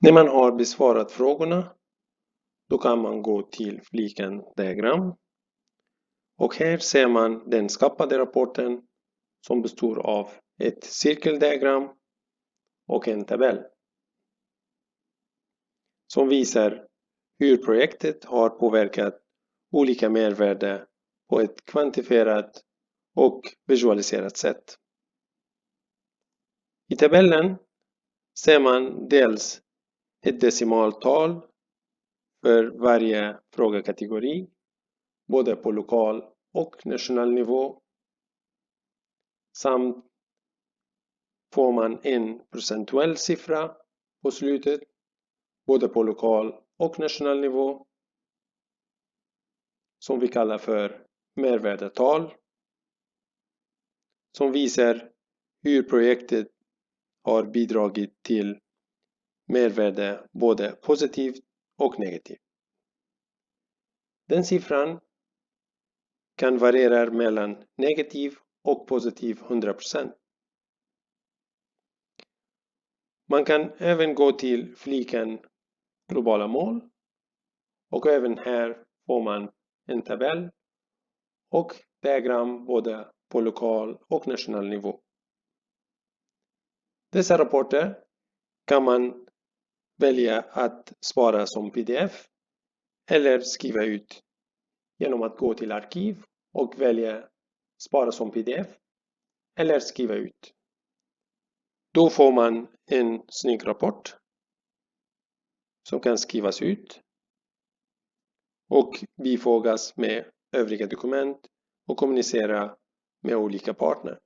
När man har besvarat frågorna, då kan man gå till fliken diagram. Och här ser man den skapade rapporten som består av ett cirkeldiagram och en tabell som visar hur projektet har påverkat olika mervärde på ett kvantifierat och visualiserat sätt. I tabellen ser man dels ett decimaltal för varje frågekategori, både på lokal och nationell nivå. Samt får man en procentuell siffra på slutet, både på lokal och nationell nivå, som vi kallar för mervärdetal, som visar hur projektet har bidragit till mervärde både positivt och negativt. Den siffran kan variera mellan negativ och positiv 100%. Man kan även gå till fliken globala mål och även här får man en tabell och diagram både på lokal och nationell nivå. Dessa rapporter kan man välja att spara som pdf eller skriva ut genom att gå till arkiv och välja spara som pdf eller skriva ut. Då får man en snygg rapport som kan skrivas ut och bifogas med övriga dokument och kommunicera med olika partner.